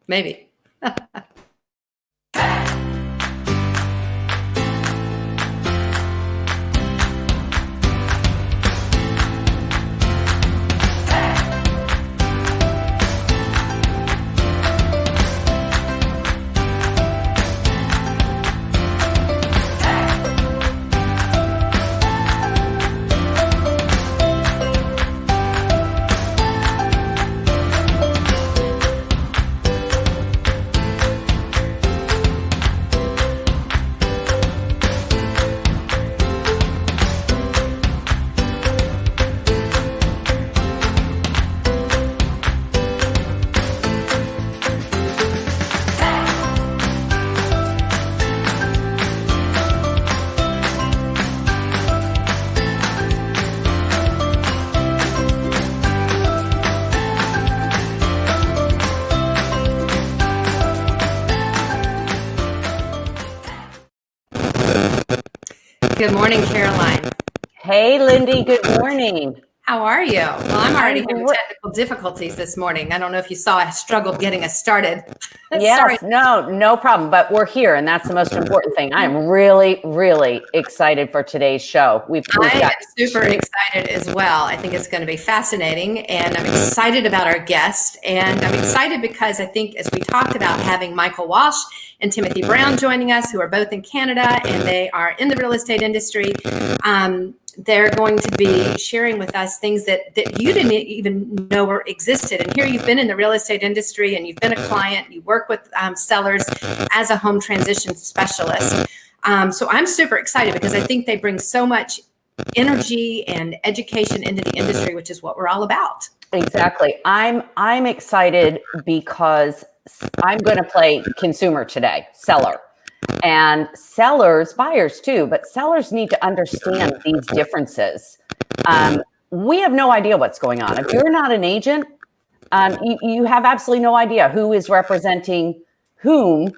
Maybe. Good morning, Caroline. Hey, Lindy. Good morning. How are you? Well, I'm already having technical difficulties this morning. I don't know if you saw I struggled getting us started. Yes, Sorry. no problem. But we're here, and that's the most important thing. I am really, really excited for today's show. I am super excited as well. I think it's going to be fascinating, and I'm excited about our guest. And I'm excited because I think, as we talked about, having Michael Walsh and Timothy Brown joining us, who are both in Canada, and they are in the real estate industry. They're going to be sharing with us things that you didn't even know were existed. And here you've been in the real estate industry and you've been a client, you work with sellers as a home transition specialist. So I'm super excited because I think they bring so much energy and education into the industry, which is what we're all about. Exactly. I'm excited because I'm going to play consumer today, seller. And sellers, buyers too, but sellers need to understand these differences. We have no idea what's going on. If you're not an agent, you have absolutely no idea who is representing who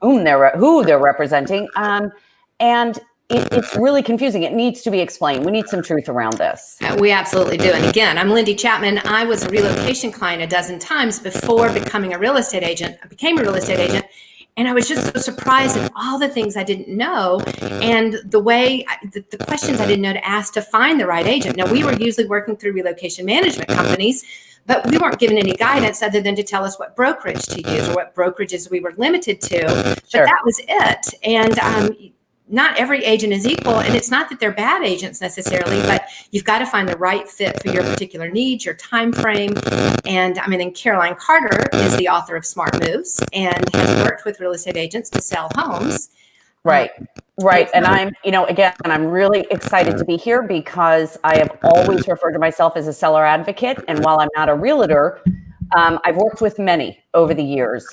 they're representing. And it's really confusing. It needs to be explained. We need some truth around this. We absolutely do. And again, I'm Lindy Chapman. I was a relocation client a dozen times before becoming a real estate agent. I became a real estate agent. And I was just so surprised at all the things I didn't know and the questions I didn't know to ask to find the right agent. Now, we were usually working through relocation management companies, but we weren't given any guidance other than to tell us what brokerage to use or what brokerages we were limited to. Sure. But that was it. And not every agent is equal, and it's not that they're bad agents necessarily, but you've got to find the right fit for your particular needs, your time frame. And Caroline Carter is the author of Smart Moves and has worked with real estate agents to sell homes. Right. And I'm really excited to be here because I have always referred to myself as a seller advocate. And while I'm not a realtor, I've worked with many over the years,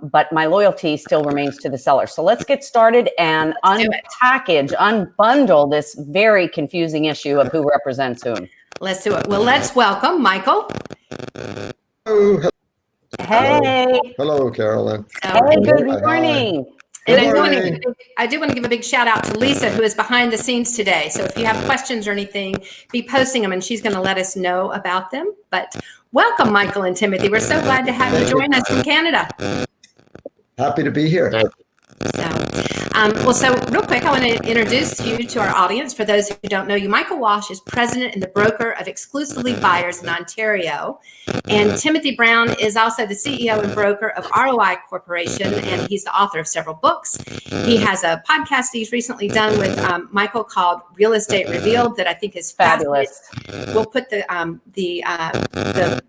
but my loyalty still remains to the seller. So let's get started and unbundle this very confusing issue of who represents whom. Let's do it. Well, let's welcome Michael. Hello. Hey. Hello, Carolyn. Hey, good morning. And I do want to give a big shout out to Lisa, who is behind the scenes today. So if you have questions or anything, be posting them and she's going to let us know about them. But welcome, Michael and Timothy. We're so glad to have you join us from Canada. Happy to be here. So real quick, I want to introduce you to our audience. For those who don't know you, Michael Walsh is president and the broker of Exclusively Buyers in Ontario. And Timothy Brown is also the CEO and broker of ROI Corporation, and he's the author of several books. He has a podcast he's recently done with Michael called Real Estate Revealed that I think is fabulous. We'll put the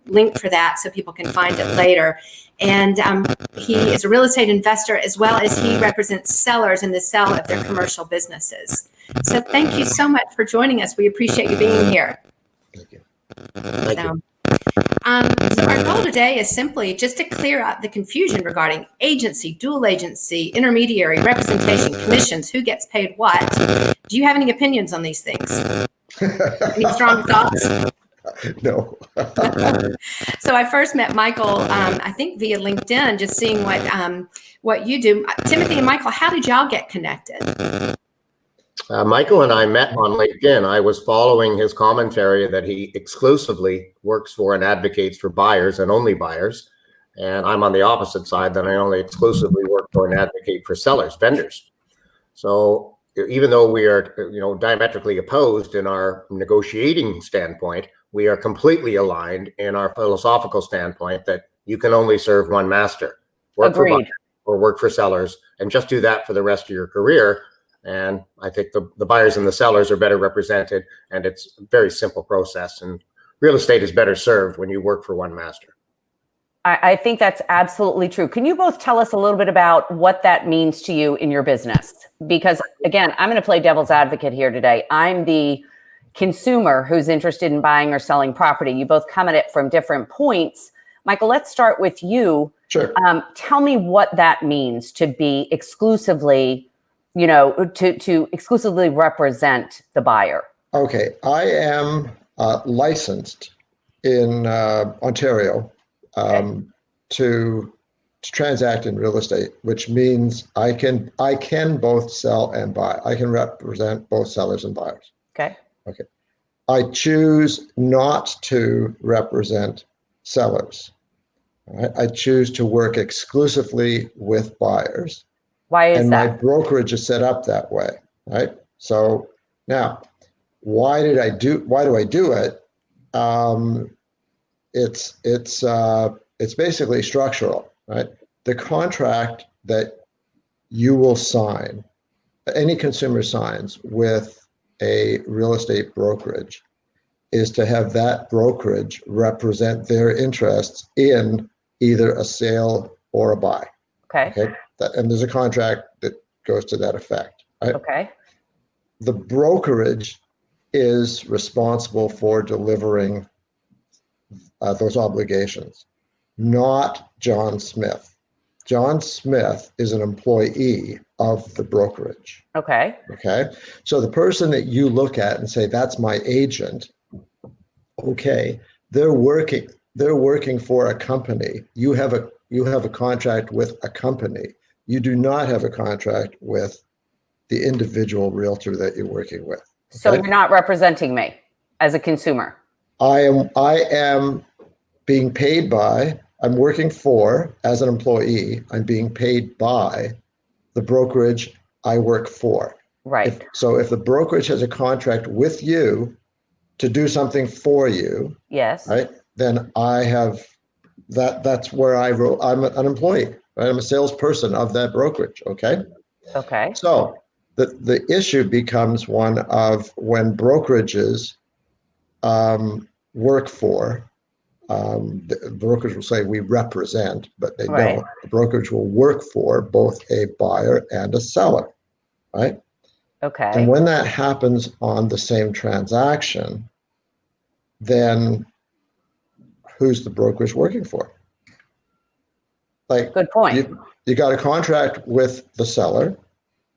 link for that so people can find it later. And he is a real estate investor as well as he represents sellers in the sale of their commercial businesses. So thank you so much for joining us. We appreciate you being here. Thank you. So our goal today is simply just to clear up the confusion regarding agency, dual agency, intermediary, representation, commissions, who gets paid what. Do you have any opinions on these things? Any strong thoughts? No. So I first met Michael, I think via LinkedIn, just seeing what you do. Timothy and Michael, how did y'all get connected? Michael and I met on LinkedIn. I was following his commentary that he exclusively works for and advocates for buyers and only buyers. And I'm on the opposite side, that I only exclusively work for and advocate for sellers, vendors. So even though we are, diametrically opposed in our negotiating standpoint, we are completely aligned in our philosophical standpoint that you can only serve one master. Work for buyers or work for sellers, and just do that for the rest of your career. And I think the buyers and the sellers are better represented, and it's a very simple process. And real estate is better served when you work for one master. I think that's absolutely true. Can you both tell us a little bit about what that means to you in your business? Because again, I'm going to play devil's advocate here today. I'm the consumer who's interested in buying or selling property. You both come at it from different points. Michael, let's start with you. Sure. Tell me what that means to be exclusively, to exclusively represent the buyer. Okay. I am licensed in Ontario to transact in real estate, which means I can both sell and buy. I can represent both sellers and buyers. Okay. I choose not to represent sellers. Right? I choose to work exclusively with buyers. Why is and that? My brokerage is set up that way, right? So now, why do I do it? It's basically structural, right? The contract that you will sign, any consumer signs with a real estate brokerage, is to have that brokerage represent their interests in either a sale or a buy. Okay. And there's a contract that goes to that effect, right? Okay. The brokerage is responsible for delivering those obligations, not John Smith. John Smith is an employee of the brokerage. Okay. So the person that you look at and say, that's my agent, okay, they're working for a company. You have a contract with a company. You do not have a contract with the individual realtor that you're working with. Okay? So you're not representing me as a consumer. I am being paid by, I'm working for, as an employee, I'm being paid by the brokerage I work for. Right. So if the brokerage has a contract with you to do something for you, yes, right, then I have that's where I'm an employee, right? I'm a salesperson of that brokerage. Okay. So the issue becomes one of when brokerages work for, the brokerage will say we represent, but they don't. The brokerage will work for both a buyer and a seller, right? Okay. And when that happens on the same transaction, then who's the brokerage working for? Like, good point. You got a contract with the seller,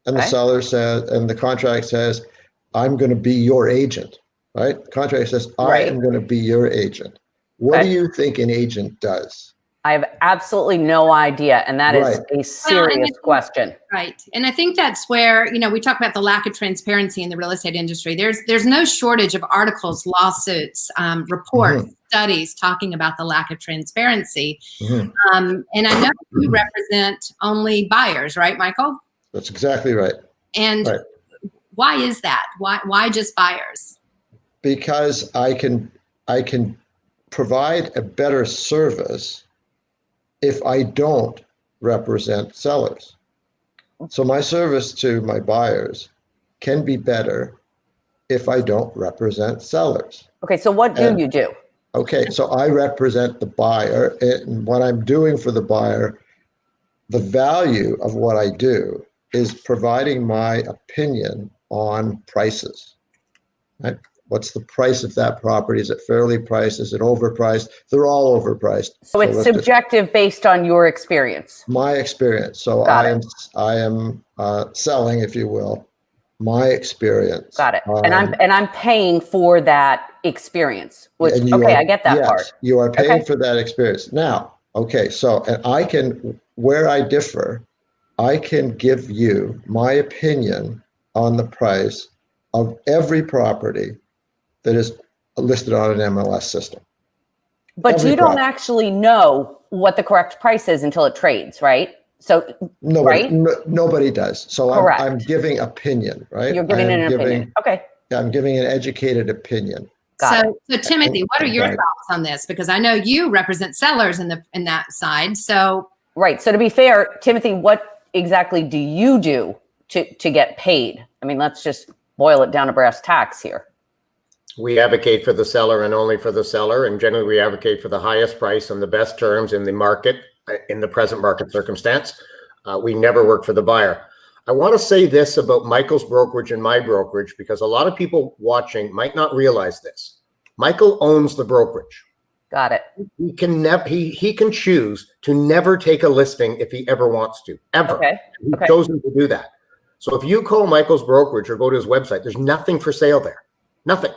and the seller says, and the contract says, I'm going to be your agent, right? The contract says, I am going to be your agent. What do you think an agent does? I have absolutely no idea. And that is a serious question. Right. And I think that's where, we talk about the lack of transparency in the real estate industry. There's no shortage of articles, lawsuits, reports, studies talking about the lack of transparency. And I know you represent only buyers, right, Michael? That's exactly right. And why is that? Why just buyers? Because I can provide a better service if I don't represent sellers. So my service to my buyers can be better if I don't represent sellers. Okay, so what do you do? Okay, so I represent the buyer, and what I'm doing for the buyer, the value of what I do is providing my opinion on prices, right? What's the price of that property? Is it fairly priced? Is it overpriced? They're all overpriced. So it's subjective based on your experience. My experience. So I am selling, if you will, my experience. Got it. And I'm paying for that experience. Which I get that part. You are paying for that experience. Now, so and I can, where I differ, I can give you my opinion on the price of every property that is listed on an MLS system. But you don't actually know what the correct price is until it trades, right? So nobody does. So I'm giving opinion, right? You're giving an opinion. Okay. Yeah, I'm giving an educated opinion. So Timothy, what are your thoughts on this? Because I know you represent sellers in that side. So right. So to be fair, Timothy, what exactly do you do to get paid? I mean, let's just boil it down to brass tacks here. We advocate for the seller and only for the seller, and generally we advocate for the highest price and the best terms in the market, in the present market circumstance. We never work for the buyer. I want to say this about Michael's brokerage and my brokerage, because a lot of people watching might not realize this. Michael owns the brokerage. Got it. He can choose to never take a listing if he ever wants to, ever. Okay. He's chosen to do that. So if you call Michael's brokerage or go to his website, there's nothing for sale there. Nothing.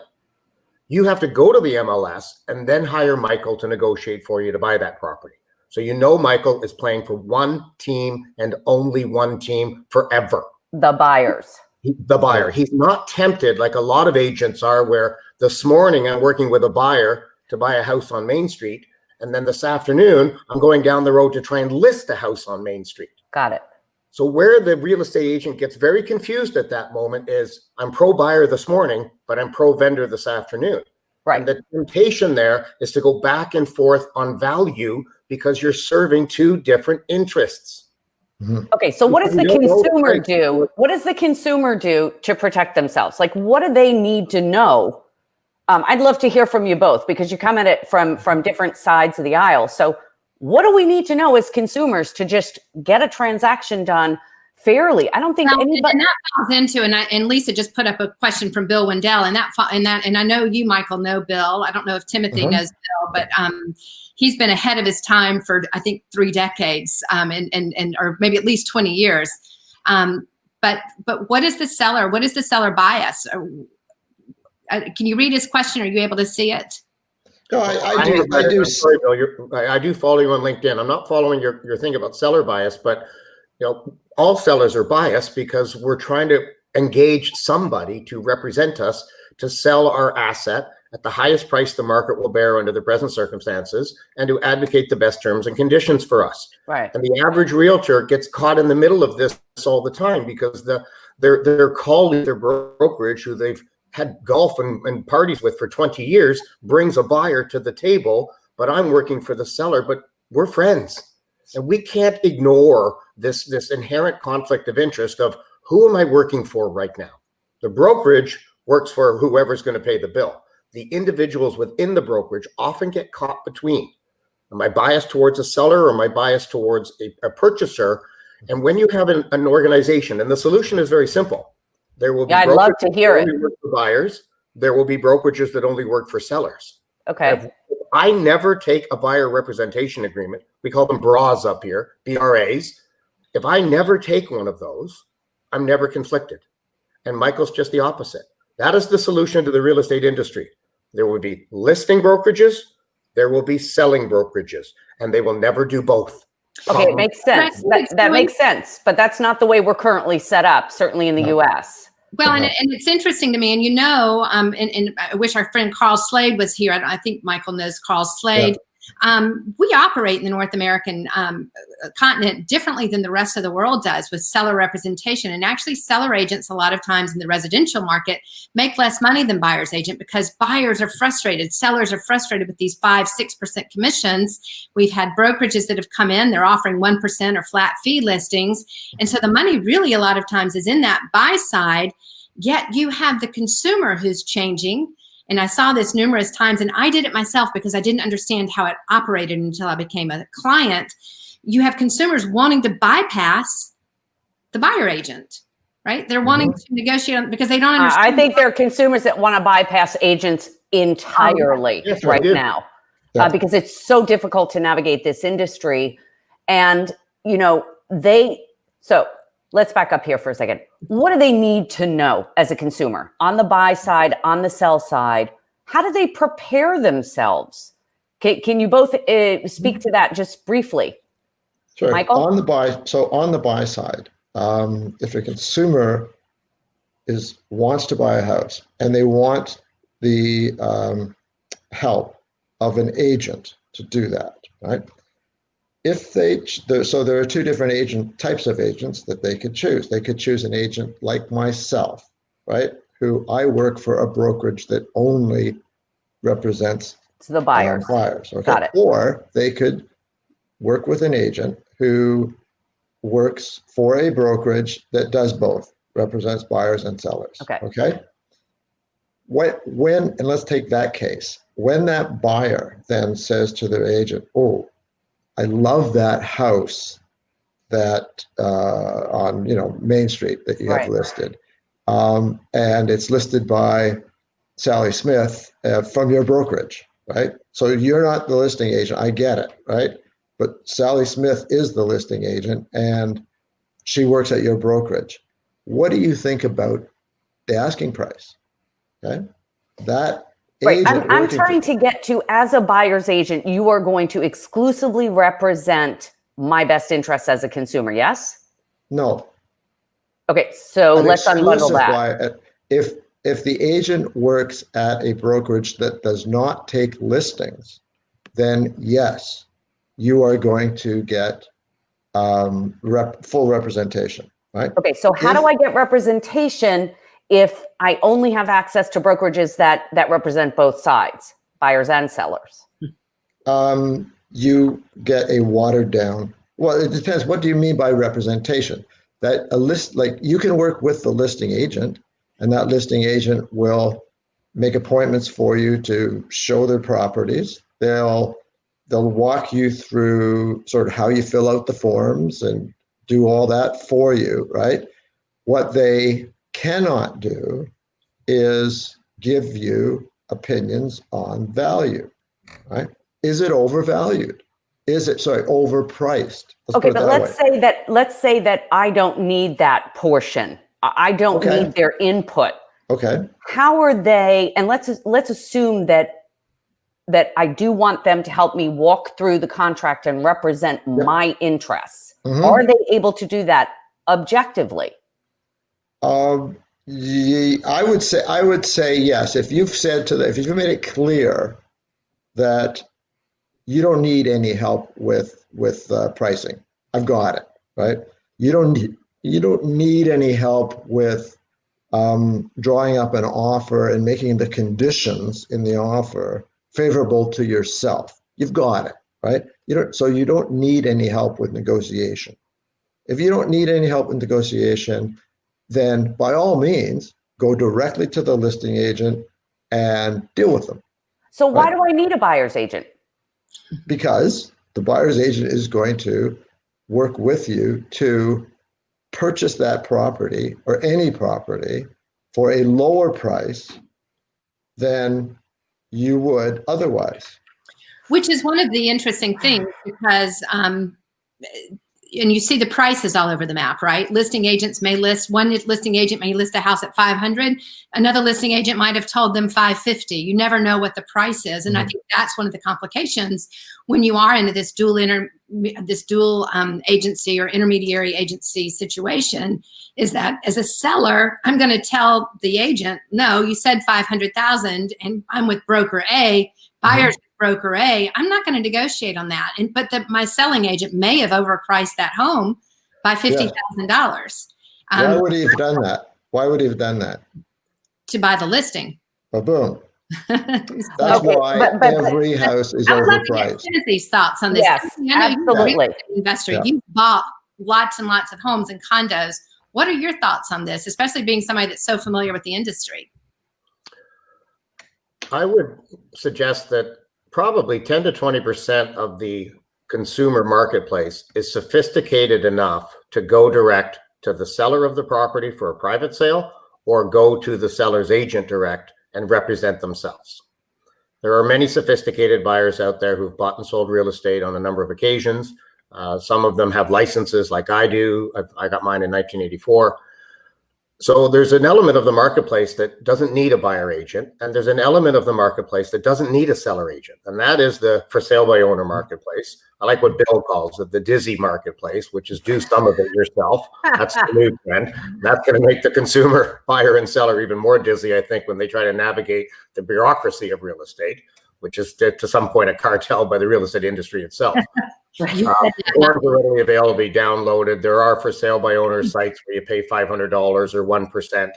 You have to go to the MLS and then hire Michael to negotiate for you to buy that property. So you know Michael is playing for one team and only one team forever. The buyers. The buyer. He's not tempted like a lot of agents are, where this morning I'm working with a buyer to buy a house on Main Street, and then this afternoon I'm going down the road to try and list a house on Main Street. Got it. So where the real estate agent gets very confused at that moment is, I'm pro-buyer this morning, but I'm pro-vendor this afternoon. Right. And the temptation there is to go back and forth on value because you're serving two different interests. Mm-hmm. Okay, so what does the consumer do? What does the consumer do to protect themselves? Like, what do they need to know? I'd love to hear from you both, because you come at it from different sides of the aisle. So what do we need to know as consumers to just get a transaction done fairly? I don't think anybody. And that falls into, and Lisa just put up a question from Bill Wendell, and I know you, Michael, know Bill. I don't know if Timothy knows Bill, but he's been ahead of his time for, I think, 3 decades, and or maybe at least 20 years. But what is the seller? What is the seller bias? Can you read his question? Are you able to see it? No, I do. Sorry, Bill, I do follow you on LinkedIn. I'm not following your thing about seller bias, but all sellers are biased because we're trying to engage somebody to represent us to sell our asset at the highest price the market will bear under the present circumstances, and to advocate the best terms and conditions for us. Right. And the average realtor gets caught in the middle of this all the time, because their colleague, their brokerage, who they've had golf and parties with for 20 years, brings a buyer to the table, but I'm working for the seller, but we're friends. And we can't ignore this inherent conflict of interest of, who am I working for right now? The brokerage works for whoever's going to pay the bill. The individuals within the brokerage often get caught between, am I biased towards a seller, or am I biased towards a purchaser? And when you have an organization, and the solution is very simple, there will be I'd love to hear it. Work for buyers. There will be brokerages that only work for sellers. Okay. If I never take a buyer representation agreement, we call them BRAs up here, BRAs. If I never take one of those, I'm never conflicted. And Michael's just the opposite. That is the solution to the real estate industry. There will be listing brokerages, there will be selling brokerages, and they will never do both. Okay, it makes sense. That makes sense, but that's not the way we're currently set up, certainly in the U.S. Well, and it's interesting to me, and and I wish our friend Carl Slade was here. I think Michael knows Carl Slade. Yeah. We operate in the North American continent differently than the rest of the world does, with seller representation. And actually, seller agents, a lot of times in the residential market, make less money than buyer's agent, because buyers are frustrated. Sellers are frustrated with these 5-6% commissions. We've had brokerages that have come in, they're offering 1% or flat fee listings. And so the money really a lot of times is in that buy side, yet you have the consumer who's changing. And I saw this numerous times, and I did it myself because I didn't understand how it operated until I became a client. You have consumers wanting to bypass the buyer agent, right? They're wanting to negotiate because they don't understand. I think there are consumers that want to bypass agents entirely right now, because it's so difficult to navigate this industry. And, so let's back up here for a second. What do they need to know as a consumer on the buy side, on the sell side? How do they prepare themselves? Can you both speak to that just briefly? Sure. Michael? On the buy side, if a consumer wants to buy a house and they want the help of an agent to do that, right? if they, so there are two different types of agents that they could choose. They could choose an agent like myself, right? Who I work for a brokerage that only represents the buyers. Buyers, okay? Got it. Or they could work with an agent who works for a brokerage that does both, represents buyers and sellers. Okay. When, and let's take that case, when that buyer then says to their agent, oh, I love that house that on Main Street that you have listed, and it's listed by Sally Smith from your brokerage, right? So you're not the listing agent. I get it, right? But Sally Smith is the listing agent, and she works at your brokerage. What do you think about the asking price? Okay, that agent. I'm trying to get to, as a buyer's agent, you are going to exclusively represent my best interests as a consumer. Yes? No. Okay, so let's unbundle that. If the agent works at a brokerage that does not take listings, then yes, you are going to get full representation, right? Okay, so how do I get representation if I only have access to brokerages that represent both sides, buyers and sellers? You get a watered down. Well, it depends. What do you mean by representation? That a list, like you can work with the listing agent, and that listing agent will make appointments for you to show their properties. They'll walk you through sort of how you fill out the forms and do all that for you, right? What they cannot do is give you opinions on value, right? Is it overvalued? Is it, overpriced? Okay, but let's say that I don't need that portion. I don't need their input. Okay. How are they, and let's assume that I do want them to help me walk through the contract and represent my interests. Mm-hmm. Are they able to do that objectively? I would say yes. If you've said if you've made it clear that you don't need any help with pricing, I've got it, right? You don't need any help with drawing up an offer and making the conditions in the offer favorable to yourself. You've got it, right? So you don't need any help with negotiation. If you don't need any help with negotiation, then by all means, go directly to the listing agent and deal with them. So why do I need a buyer's agent? Because the buyer's agent is going to work with you to purchase that property or any property for a lower price than you would otherwise. Which is one of the interesting things, because and you see the prices all over the map, right? Listing agents may list, one listing agent may list a house at 500. Another listing agent might have told them 550. You never know what the price is. And I think that's one of the complications when you are into this dual agency or intermediary agency situation, is that as a seller, I'm going to tell the agent, no, you said 500,000 and I'm with broker A, buyers broker A, I'm not going to negotiate on that. But my selling agent may have overpriced that home by $50,000. Why would he have done that? Why would he have done that? To buy the listing. Boom. That's why every house is overpriced. I would love to get Timothy's thoughts on this. Yes, absolutely. You're an investor. You've bought lots and lots of homes and condos. What are your thoughts on this, especially being somebody that's so familiar with the industry? I would suggest that probably 10 to 20% of the consumer marketplace is sophisticated enough to go direct to the seller of the property for a private sale or go to the seller's agent direct and represent themselves. There are many sophisticated buyers out there who've bought and sold real estate on a number of occasions. Some of them have licenses like I do. I got mine in 1984. So there's an element of the marketplace that doesn't need a buyer agent, and there's an element of the marketplace that doesn't need a seller agent, and that is the for sale by owner marketplace. I like what Bill calls it, the dizzy marketplace, which is do some of it yourself. That's the new trend. That's going to make the consumer buyer and seller even more dizzy, I think, when they try to navigate the bureaucracy of real estate, which is to some point a cartel by the real estate industry itself. You said that. Forms are readily available to be downloaded. There are for sale by owner sites where you pay $500 or 1%.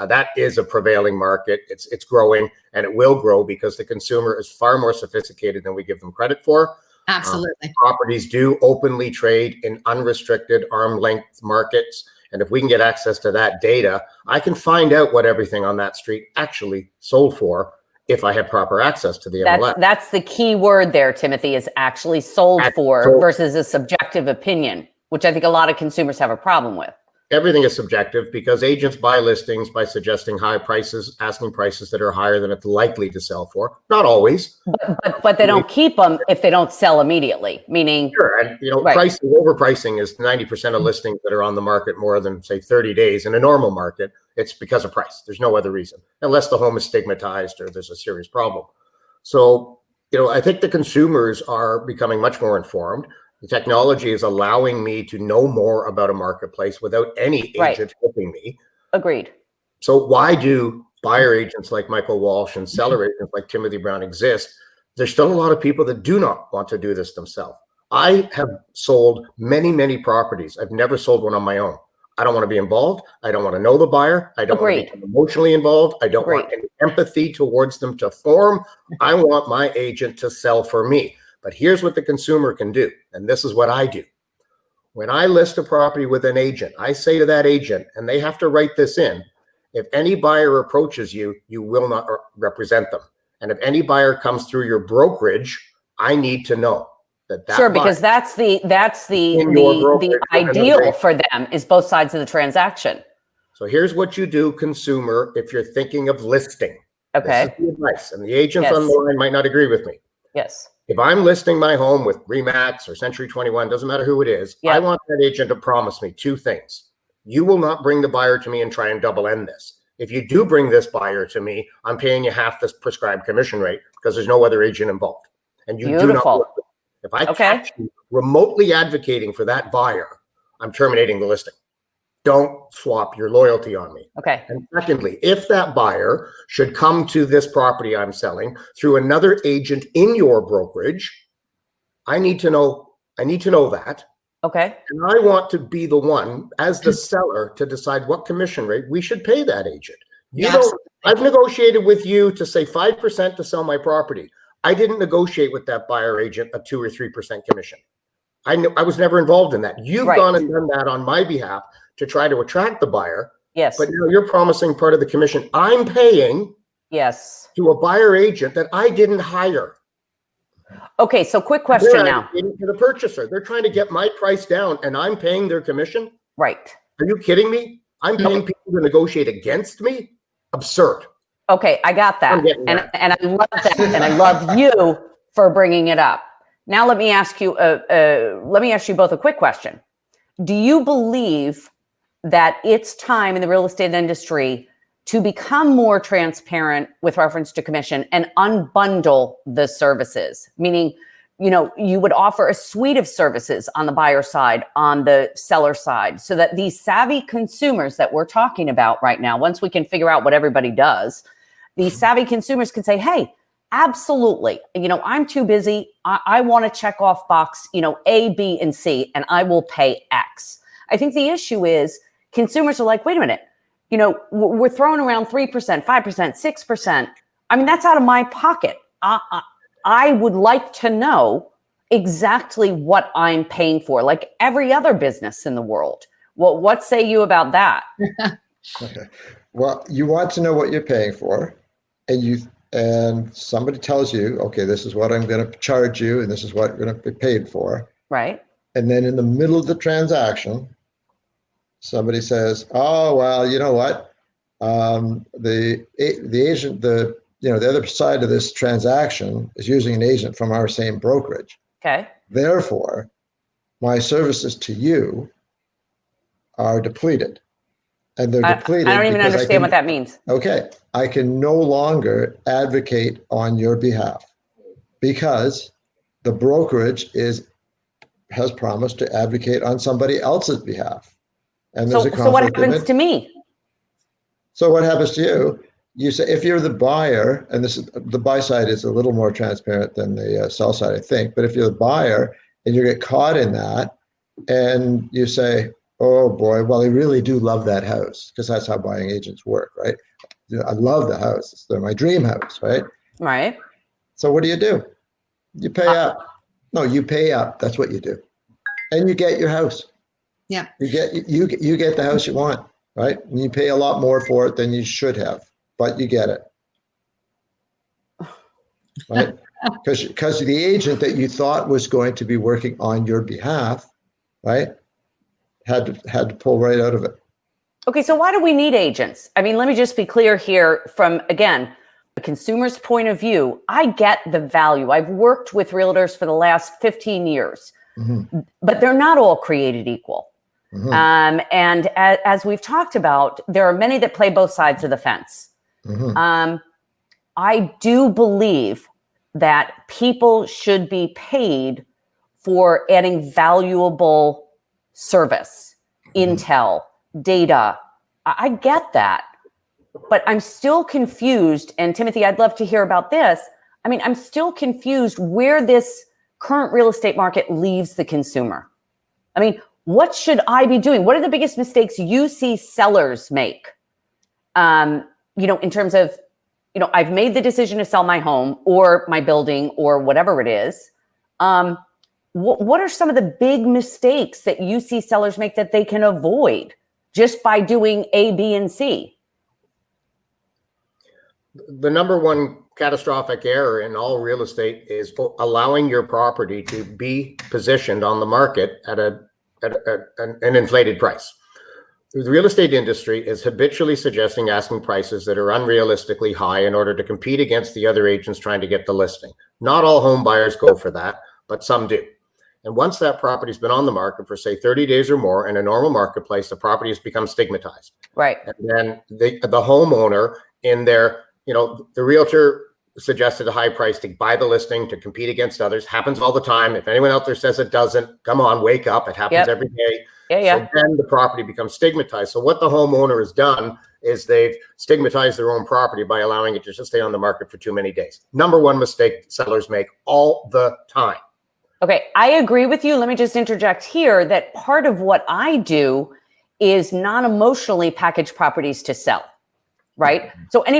That is a prevailing market. It's growing, and it will grow because the consumer is far more sophisticated than we give them credit for. Absolutely. Properties do openly trade in unrestricted arm-length markets. And if we can get access to that data, I can find out what everything on that street actually sold for if I have proper access to the MLS. That's the key word there, Timothy, is actually sold for versus a subjective opinion, which I think a lot of consumers have a problem with. Everything is subjective because agents buy listings by suggesting high prices, asking prices that are higher than it's likely to sell for. Not always. But they don't keep them if they don't sell immediately, meaning... Sure, and pricing, overpricing is 90% of listings that are on the market more than, say, 30 days. In a normal market, it's because of price. There's no other reason, unless the home is stigmatized or there's a serious problem. So, I think the consumers are becoming much more informed. The technology is allowing me to know more about a marketplace without any agent helping me. Agreed. So why do buyer agents like Michael Walsh and seller agents like Timothy Brown exist? There's still a lot of people that do not want to do this themselves. I have sold many, many properties. I've never sold one on my own. I don't want to be involved. I don't want to know the buyer. I don't want to be emotionally involved. I don't want any empathy towards them to form. I want my agent to sell for me. But here's what the consumer can do, and this is what I do. When I list a property with an agent, I say to that agent, and they have to write this in, if any buyer approaches you, you will not represent them. And if any buyer comes through your brokerage, I need to know that sure, because that's the ideal for them is both sides of the transaction. So here's what you do, consumer, if you're thinking of listing. Okay. This is the advice, and the agents on the line might not agree with me. Yes. If I'm listing my home with RE/MAX or Century 21, doesn't matter who it is, I want that agent to promise me two things. You will not bring the buyer to me and try and double end this. If you do bring this buyer to me, I'm paying you half this prescribed commission rate because there's no other agent involved. And you do not work with me. If I catch you remotely advocating for that buyer, I'm terminating the listing. Don't swap your loyalty on me. Okay. And secondly, if that buyer should come to this property I'm selling through another agent in your brokerage, I need to know that. Okay. And I want to be the one as the seller to decide what commission rate we should pay that agent. I've negotiated with you to say 5% to sell my property. I didn't negotiate with that buyer agent a 2 or 3% commission. I was never involved in that. You've gone and done that on my behalf to try to attract the buyer. Yes. But now you're promising part of the commission I'm paying to a buyer agent that I didn't hire. Okay, so quick question now. To the purchaser. They're trying to get my price down and I'm paying their commission? Right. Are you kidding me? I'm paying people to negotiate against me? Absurd. Okay, I got that. And I love that. And I love you for bringing it up. Now let me ask you both a quick question. Do you believe that it's time in the real estate industry to become more transparent with reference to commission and unbundle the services? Meaning, you would offer a suite of services on the buyer side, on the seller side, so that these savvy consumers that we're talking about right now, once we can figure out what everybody does, these savvy consumers can say, hey, absolutely. I'm too busy. I want to check off box, A, B, and C, and I will pay X. I think the issue is consumers are like, wait a minute, we're throwing around 3%, 5%, 6%. I mean, that's out of my pocket. I would like to know exactly what I'm paying for, like every other business in the world. Well, what say you about that? Okay. Well, you want to know what you're paying for, and somebody tells you, okay, this is what I'm going to charge you, and this is what you're going to be paid for. Right. And then in the middle of the transaction, somebody says, oh, well, you know what? The agent, the other side of this transaction is using an agent from our same brokerage. Okay. Therefore, my services to you are depleted. And they're depleted. I don't even understand what that means. Okay. I can no longer advocate on your behalf because the brokerage has promised to advocate on somebody else's behalf. And there's a conflict. So what happens to me? So what happens to you? You say, if you're the buyer, and the buy side is a little more transparent than the sell side, I think, but if you're the buyer and you get caught in that, and you say, oh boy, well, I really do love that house, because that's how buying agents work, right? I love the house. They're my dream house, right? Right. So what do? You pay up. No, you pay up. That's what you do. And you get your house. Yeah. You get the house you want, right? And you pay a lot more for it than you should have, but you get it. Right? Because the agent that you thought was going to be working on your behalf, right, had to pull right out of it. Okay, so why do we need agents? I mean, let me just be clear here from, again, the consumer's point of view. I get the value. I've worked with realtors for the last 15 years, but they're not all created equal. And as we've talked about, there are many that play both sides of the fence. I do believe that people should be paid for adding valuable service, intel, data. I get that, but I'm still confused. And Timothy, I'd love to hear about this. I mean, I'm still confused where this current real estate market leaves the consumer. I mean, what should I be doing? What are the biggest mistakes you see sellers make? In terms of, I've made the decision to sell my home or my building or whatever it is. What are some of the big mistakes that you see sellers make that they can avoid just by doing A, B, and C? The number one catastrophic error in all real estate is allowing your property to be positioned on the market at an inflated price. The real estate industry is habitually suggesting asking prices that are unrealistically high in order to compete against the other agents trying to get the listing. Not all home buyers go for that, but some do. And once that property's been on the market for, say, 30 days or more in a normal marketplace, the property has become stigmatized. Right. And then the homeowner in their, the realtor suggested a high price to buy the listing to compete against others. Happens all the time. If anyone out there says it doesn't, come on, wake up. It happens every day. So then the property becomes stigmatized. So what the homeowner has done is they've stigmatized their own property by allowing it to just stay on the market for too many days. Number one mistake sellers make all the time. Okay, I agree with you. Let me just interject here that part of what I do is non-emotionally package properties to sell, right? So any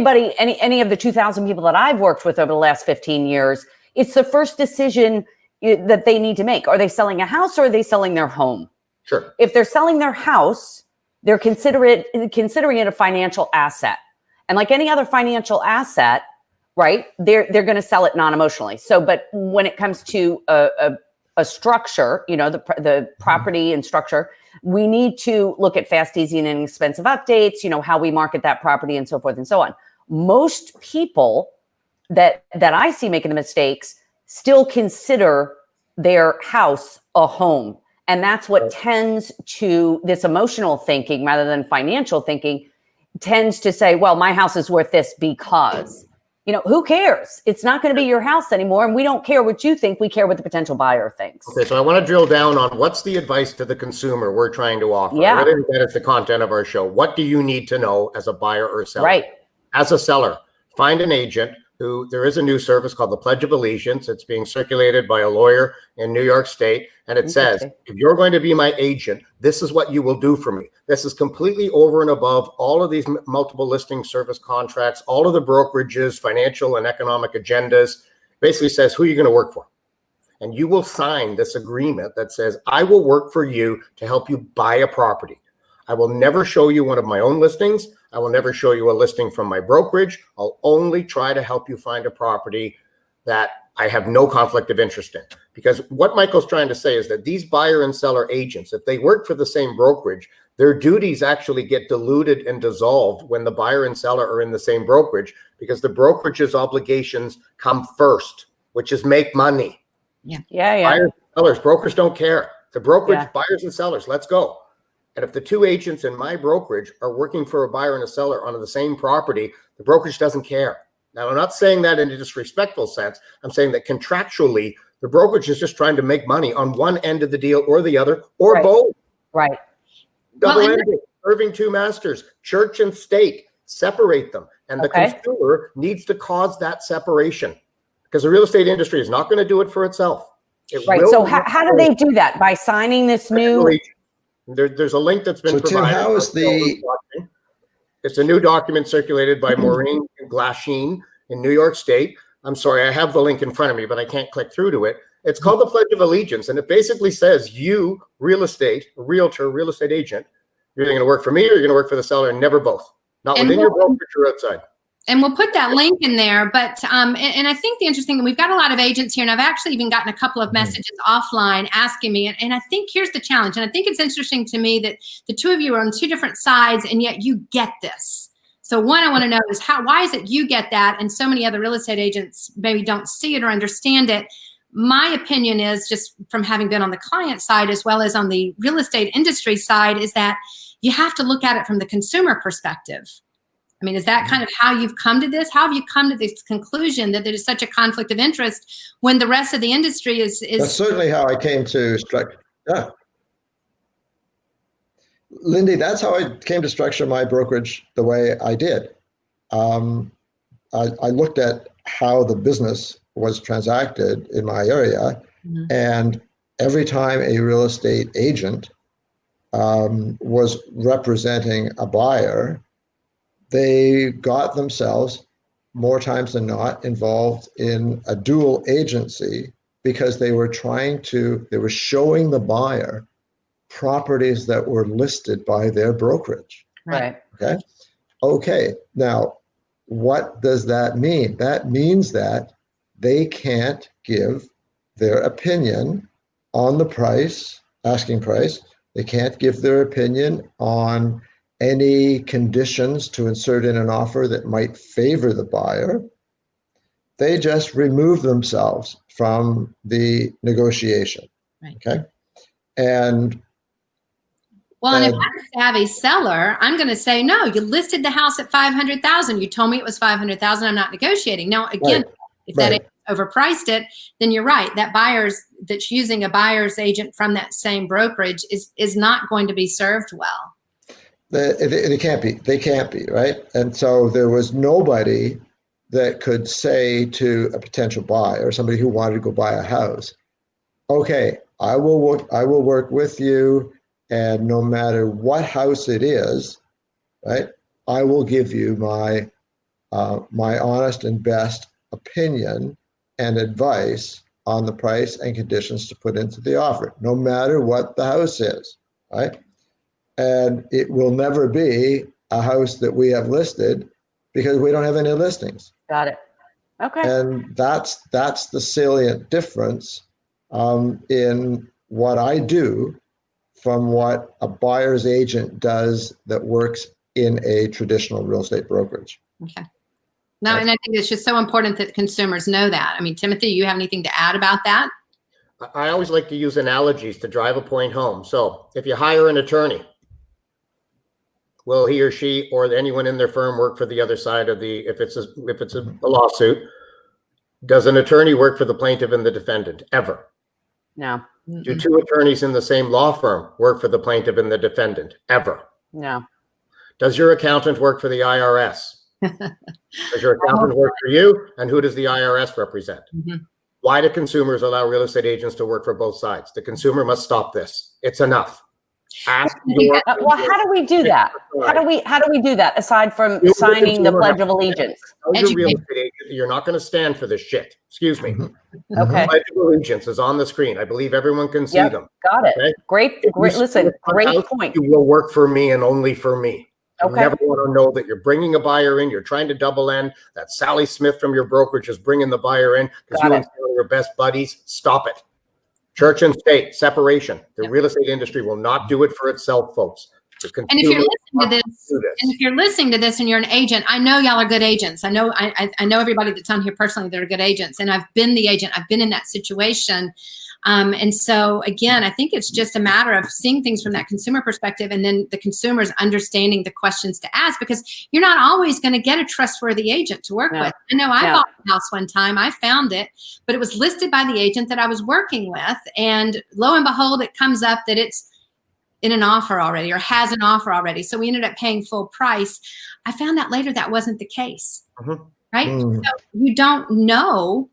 of the 2,000 people that I've worked with over the last 15 years, it's the first decision that they need to make. Are they selling a house or are they selling their home? Sure. If they're selling their house, they're considering it a financial asset. And like any other financial asset, right, they're going to sell it non-emotionally. So, but when it comes to a structure, the property and structure, we need to look at fast, easy, and inexpensive updates, how we market that property and so forth and so on. Most people that I see making the mistakes still consider their house a home. And that's what tends to, this emotional thinking rather than financial thinking, tends to say, well, my house is worth this because, who cares? It's not going to be your house anymore. And we don't care what you think. We care what the potential buyer thinks. Okay, so I want to drill down on what's the advice to the consumer we're trying to offer. Yeah. I think that is the content of our show. What do you need to know as a buyer or seller? Right. As a seller, find an agent who, there is a new service called the Pledge of Allegiance. It's being circulated by a lawyer in New York State. And it says, if you're going to be my agent, this is what you will do for me. This is completely over and above all of these multiple listing service contracts, all of the brokerages, financial and economic agendas. Basically says who you're going to work for. And you will sign this agreement that says, I will work for you to help you buy a property. I will never show you one of my own listings. I will never show you a listing from my brokerage. I'll only try to help you find a property that I have no conflict of interest in. Because what Michael's trying to say is that these buyer and seller agents, if they work for the same brokerage, their duties actually get diluted and dissolved when the buyer and seller are in the same brokerage, because the brokerage's obligations come first, which is make money. Yeah. Buyers and sellers, brokers don't care. The brokerage, buyers and sellers, let's go. And if the two agents in my brokerage are working for a buyer and a seller on the same property, the brokerage doesn't care. Now, I'm not saying that in a disrespectful sense. I'm saying that contractually, the brokerage is just trying to make money on one end of the deal or the other, or both. Right. Double-ended, serving two masters, church and state, separate them. And the consumer needs to cause that separation, because the real estate industry is not going to do it for itself. Right. So how do they do that? By signing this new? There's a link that's been So Tim, provided. how is the? It's a new document circulated by Maureen Glasheen in New York State. I'm sorry, I have the link in front of me, but I can't click through to it. It's called the Pledge of Allegiance, and it basically says you, real estate, realtor, real estate agent, you're either going to work for me or you're going to work for the seller, and never both. Not within your brokerage or outside. And we'll put that link in there. But and I think the interesting thing, we've got a lot of agents here, and I've actually even gotten a couple of messages offline asking me. And I think here's the challenge. And I think it's interesting to me that the two of you are on two different sides, and yet you get this. So one, I want to know is why is it you get that, and so many other real estate agents maybe don't see it or understand it? My opinion is, just from having been on the client side as well as on the real estate industry side, is that you have to look at it from the consumer perspective. I mean, is that kind of how you've come to this? How have you come to this conclusion that there is such a conflict of interest when the rest of the industry is? That's certainly how I came to structure. Yeah. Lindy, that's how I came to structure my brokerage the way I did. I looked at how the business was transacted in my area, and every time a real estate agent was representing a buyer, they got themselves more times than not involved in a dual agency because they were showing the buyer properties that were listed by their brokerage. Right. Okay. Now, what does that mean? That means that they can't give their opinion on the price, asking price. They can't give their opinion on any conditions to insert in an offer that might favor the buyer. They just remove themselves from the negotiation. Right. Okay. And if I'm a savvy seller, I'm going to say, no, you listed the house at $500,000. You told me it was $500,000. I'm not negotiating. Now, again, if that agent overpriced it, then you're right. That that's using a buyer's agent from that same brokerage is not going to be served well. They can't be. They can't be, right? And so there was nobody that could say to a potential buyer, somebody who wanted to go buy a house, okay, I will work with you, and no matter what house it is, right, I will give you my honest and best opinion and advice on the price and conditions to put into the offer, no matter what the house is, right? And it will never be a house that we have listed because we don't have any listings. Got it. Okay. And that's the salient difference in what I do from what a buyer's agent does that works in a traditional real estate brokerage. Okay. No, and I think it's just so important that consumers know that. I mean, Timothy, you have anything to add about that? I always like to use analogies to drive a point home. So if you hire an attorney, will he or she or anyone in their firm work for the other side of the, if it's a lawsuit, does an attorney work for the plaintiff and the defendant ever? No. Do two attorneys in the same law firm work for the plaintiff and the defendant ever? No. Does your accountant work for the IRS? Does your accountant work for you? And who does the IRS represent? Why do consumers allow real estate agents to work for both sides? The consumer must stop this. It's enough. Ask your well, how do we do that? How do we do that aside from signing the Pledge of Allegiance? Tell your real estate agent that you're not going to stand for this shit. Excuse me. Okay. Pledge of Allegiance is on the screen. I believe everyone can see them. Got it. Okay? Great. Listen, great point. You will work for me and only for me. Okay. You never want to know that you're bringing a buyer in. You're trying to double end. That Sally Smith from your brokerage is bringing the buyer in because you and Sally are your best buddies. Stop it. Church and state separation. The real estate industry will not do it for itself, folks. And if you're listening to this, and you're an agent, I know y'all are good agents. I know everybody that's on here personally, they're good agents, and I've been the agent. I've been in that situation. And so again, I think it's just a matter of seeing things from that consumer perspective, and then the consumers understanding the questions to ask, because you're not always going to get a trustworthy agent to work with. I know I bought a house one time, I found it, but it was listed by the agent that I was working with. And lo and behold, it comes up that it's in an offer already, or has an offer already. So we ended up paying full price. I found out later that wasn't the case, right? So you don't know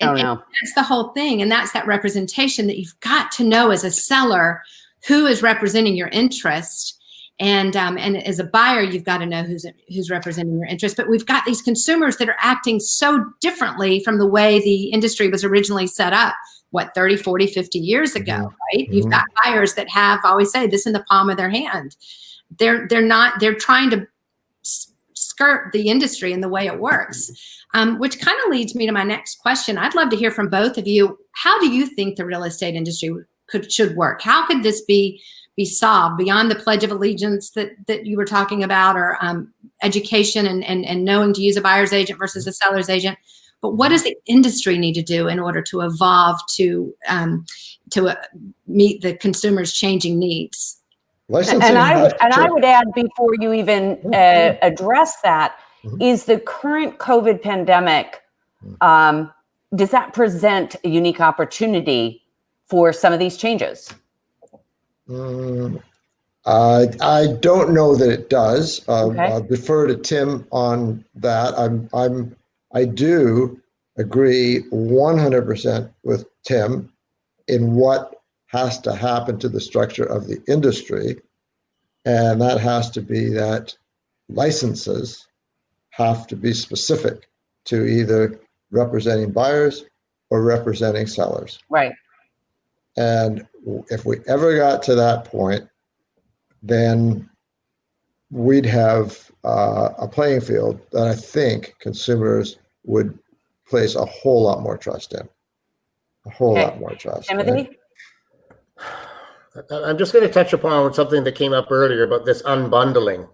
Oh, no. That's the whole thing. And that's that representation that you've got to know as a seller who is representing your interest. And as a buyer, you've got to know who's representing your interest. But we've got these consumers that are acting so differently from the way the industry was originally set up, 30, 40, 50 years ago, right? You've got buyers that have, I always say, this in the palm of their hand. They're trying to skirt the industry and the way it works, which kind of leads me to my next question. I'd love to hear from both of you. How do you think the real estate industry should work? How could this be solved beyond the Pledge of Allegiance that you were talking about, or education and knowing to use a buyer's agent versus a seller's agent? But what does the industry need to do in order to evolve to meet the consumer's changing needs? And I would add, before you even address that, is the current COVID pandemic, does that present a unique opportunity for some of these changes? I don't know that it does. Okay. I'll defer to Tim on that. I do agree 100% with Tim in what has to happen to the structure of the industry, and that has to be that licenses have to be specific to either representing buyers or representing sellers. Right. And if we ever got to that point, then we'd have a playing field that I think consumers would place a whole lot more trust in. A whole lot more trust. Timothy? Right? I'm just going to touch upon something that came up earlier about this unbundling.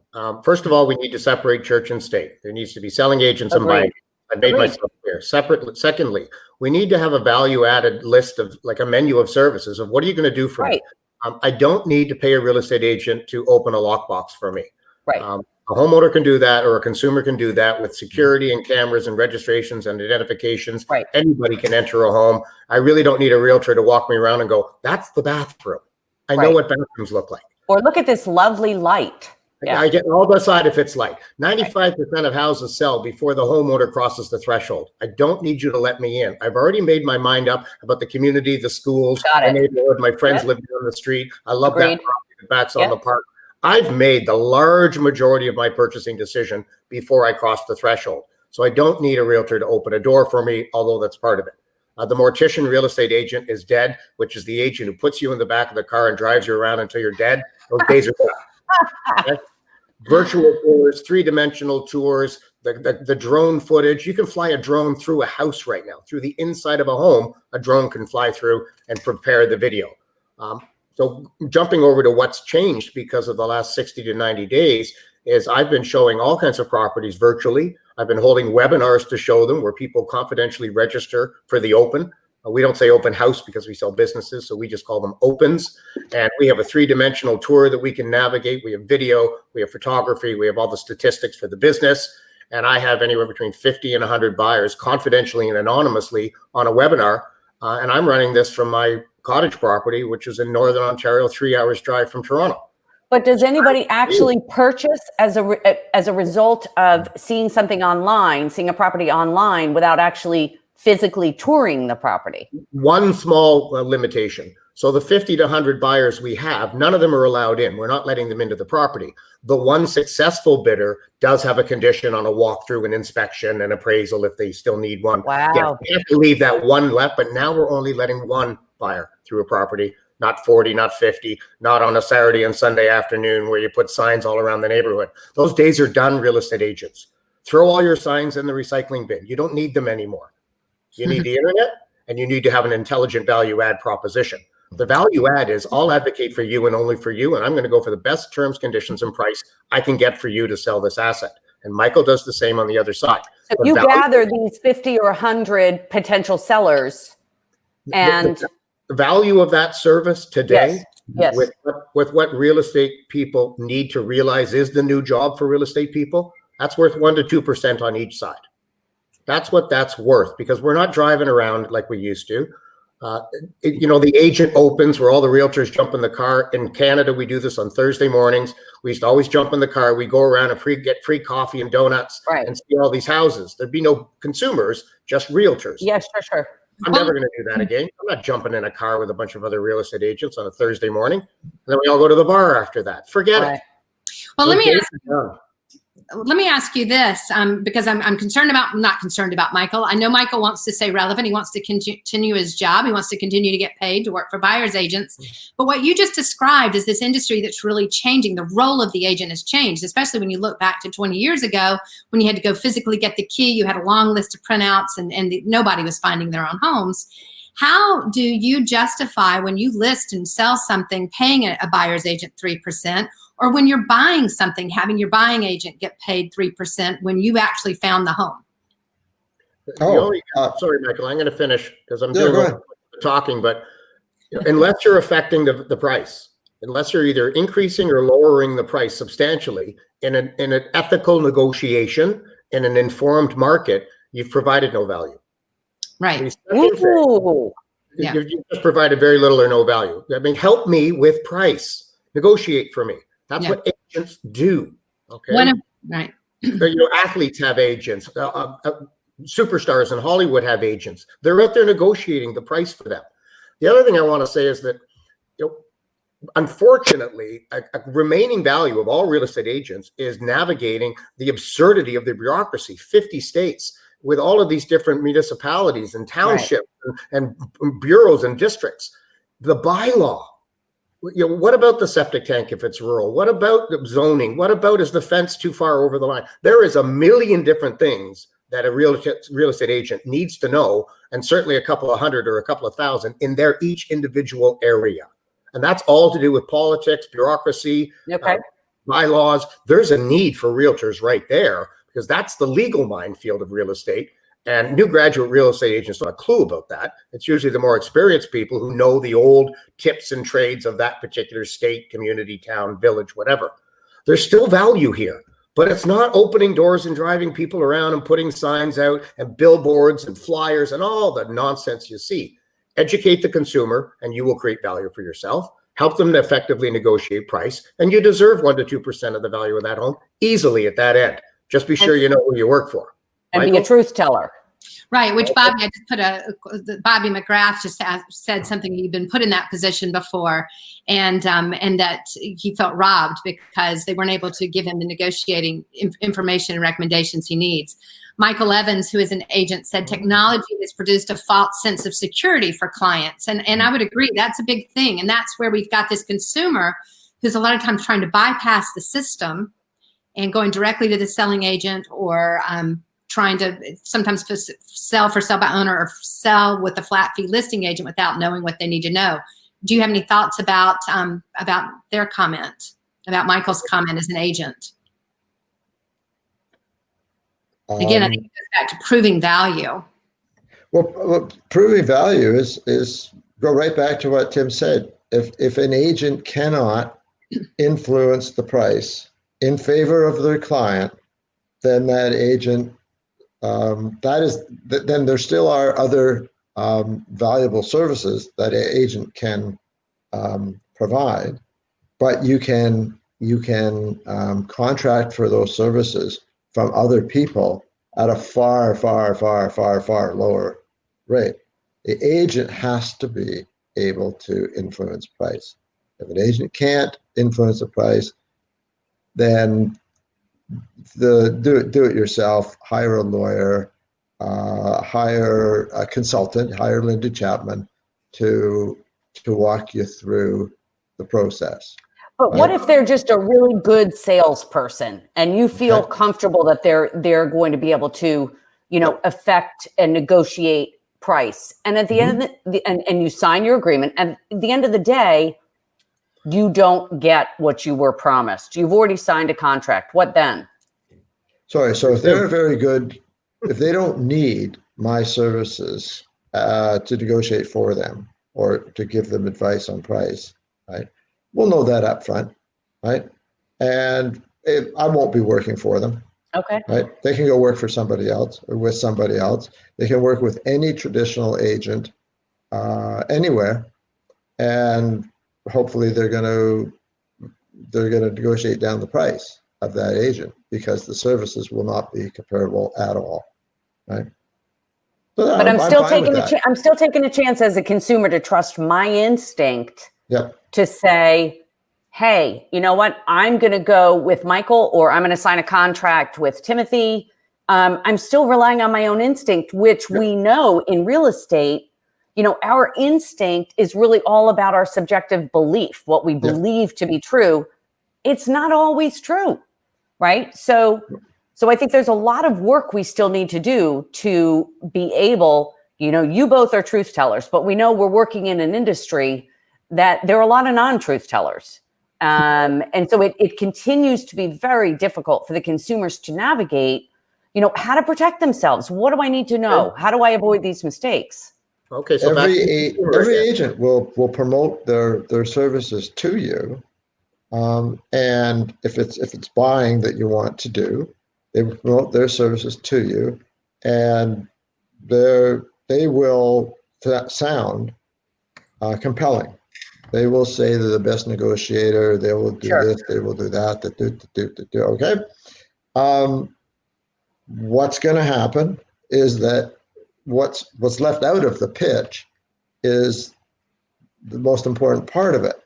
First of all, we need to separate church and state. There needs to be selling agents and buying. I made myself clear. Secondly, we need to have a value-added list of, like, a menu of services of what are you going to do for me? I don't need to pay a real estate agent to open a lockbox for me. Right. A homeowner can do that, or a consumer can do that with security and cameras and registrations and identifications. Right. Anybody can enter a home. I really don't need a realtor to walk me around and go, that's the bathroom. I know what bathrooms look like. Or look at this lovely light. Yeah. I get all decide if it's light. 95% of houses sell before the homeowner crosses the threshold. I don't need you to let me in. I've already made my mind up about the community, the schools, the neighborhood. My friends live down the street. I love that property that backs on the park. I've made the large majority of my purchasing decision before I cross the threshold. So I don't need a realtor to open a door for me, although that's part of it. The mortician real estate agent is dead, which is the agent who puts you in the back of the car and drives you around until you're dead. Those days are done. Okay? Virtual tours, three-dimensional tours, the drone footage. You can fly a drone through a house right now. Through the inside of a home, a drone can fly through and prepare the video. So jumping over to what's changed because of the last 60 to 90 days is I've been showing all kinds of properties virtually. I've been holding webinars to show them where people confidentially register for the open. We don't say open house because we sell businesses, so we just call them opens. And we have a three-dimensional tour that we can navigate. We have video, we have photography, we have all the statistics for the business. And I have anywhere between 50 and 100 buyers confidentially and anonymously on a webinar. And I'm running this from my cottage property, which is in Northern Ontario, 3 hours drive from Toronto. But does anybody actually purchase as a result of seeing something online, seeing a property online, without actually physically touring the property? One small limitation. So the 50 to 100 buyers we have, none of them are allowed in. We're not letting them into the property. The one successful bidder does have a condition on a walkthrough and inspection and appraisal if they still need one. Wow. Yeah, we have to leave that one left, but now we're only letting one buyer through a property, not 40, not 50, not on a Saturday and Sunday afternoon where you put signs all around the neighborhood. Those days are done, real estate agents. Throw all your signs in the recycling bin. You don't need them anymore. You need the internet, and you need to have an intelligent value add proposition. The value add is I'll advocate for you and only for you, and I'm going to go for the best terms, conditions, and price I can get for you to sell this asset. And Michael does the same on the other side. So you gather these 50 or 100 potential sellers, and the value of that service today, yes. With what real estate people need to realize is the new job for real estate people, that's worth 1% to 2% on each side. That's what that's worth, because we're not driving around like we used to. The agent opens where all the realtors jump in the car. In Canada, we do this on Thursday mornings. We used to always jump in the car. We go around and get free coffee and donuts and see all these houses. There'd be no consumers, just realtors. Yes, sure. I'm never going to do that again. I'm not jumping in a car with a bunch of other real estate agents on a Thursday morning. And then we all go to the bar after that. Forget it. Well, let me ask you this, because I'm not concerned about Michael. I know Michael wants to stay relevant. He wants to continue his job. He wants to continue to get paid to work for buyer's agents. But what you just described is this industry that's really changing. The role of the agent has changed, especially when you look back to 20 years ago when you had to go physically get the key. You had a long list of printouts and nobody was finding their own homes. How do you justify when you list and sell something paying a buyer's agent 3%? Or when you're buying something, having your buying agent get paid 3% when you actually found the home? Sorry, Michael, I'm going to finish because I'm doing the talking, but unless you're affecting the price, unless you're either increasing or lowering the price substantially in an ethical negotiation, in an informed market, you've provided no value. Right. You've just provided very little or no value. I mean, help me with price. Negotiate for me. That's what agents do. Okay. Right. Athletes have agents. Superstars in Hollywood have agents. They're out there negotiating the price for them. The other thing I want to say is that, unfortunately, a remaining value of all real estate agents is navigating the absurdity of the bureaucracy. 50 states with all of these different municipalities and townships and bureaus and districts. The bylaw. What about the septic tank if it's rural? What about the zoning? What about is the fence too far over the line? There is a million different things that a real estate agent needs to know, and certainly a couple of hundred or a couple of thousand in their each individual area. And that's all to do with politics, bureaucracy, bylaws. There's a need for realtors right there because that's the legal minefield of real estate. And new graduate real estate agents don't have a clue about that. It's usually the more experienced people who know the old tips and trades of that particular state, community, town, village, whatever. There's still value here, but it's not opening doors and driving people around and putting signs out and billboards and flyers and all the nonsense you see. Educate the consumer and you will create value for yourself. Help them to effectively negotiate price, and you deserve 1% to 2% of the value of that home easily at that end. Just be sure you know who you work for. And Michael? be a truth teller. Right, which Bobby, I just put Bobby McGrath just said something. He'd been put in that position before, and that he felt robbed because they weren't able to give him the negotiating information and recommendations he needs. Michael Evans, who is an agent, said technology has produced a false sense of security for clients, and I would agree that's a big thing, and that's where we've got this consumer who's a lot of times trying to bypass the system and going directly to the selling agent or trying to sometimes sell for sale by owner or sell with a flat fee listing agent without knowing what they need to know. Do you have any thoughts about their comment, about Michael's comment as an agent? Again, I think it goes back to proving value. Well, proving value is go right back to what Tim said. If an agent cannot influence the price in favor of their client, then that agent then there still are other valuable services that an agent can provide, but you can contract for those services from other people at a far lower rate. The agent has to be able to influence price. If an agent can't influence the price, then do it yourself, hire a lawyer, hire a consultant, hire Lindy Chapman to walk you through the process. But what if they're just a really good salesperson and you feel comfortable that they're going to be able to, affect and negotiate price, and at the end of and you sign your agreement, and at the end of the day, you don't get what you were promised. You've already signed a contract. What then? Sorry. So if they're very good, if they don't need my services to negotiate for them or to give them advice on price, right? We'll know that up front, right? And I won't be working for them. Okay. Right? They can go work for somebody else or with somebody else. They can work with any traditional agent anywhere, and hopefully they're going to negotiate down the price of that agent because the services will not be comparable at all, right? But I'm still fine with taking that. I'm still taking a chance as a consumer to trust my instinct Yep. to say, hey, you know what? I'm going to go with Michael, or I'm going to sign a contract with Timothy. I'm still relying on my own instinct, which we know in real estate, you know, our instinct is really all about our subjective belief, what we believe to be true. It's not always true, right? So I think there's a lot of work we still need to do to be able, you know, you both are truth tellers, but we know we're working in an industry that there are a lot of non-truth tellers. And so it continues to be very difficult for the consumers to navigate, you know, how to protect themselves. What do I need to know? How do I avoid these mistakes? Okay, so every agent will promote their services to you, and if it's buying that you want to do, they will promote their services to you, and they will sound compelling. They will say they're the best negotiator. They will do this. They will do that. Okay. What's going to happen is that what's left out of the pitch is the most important part of it,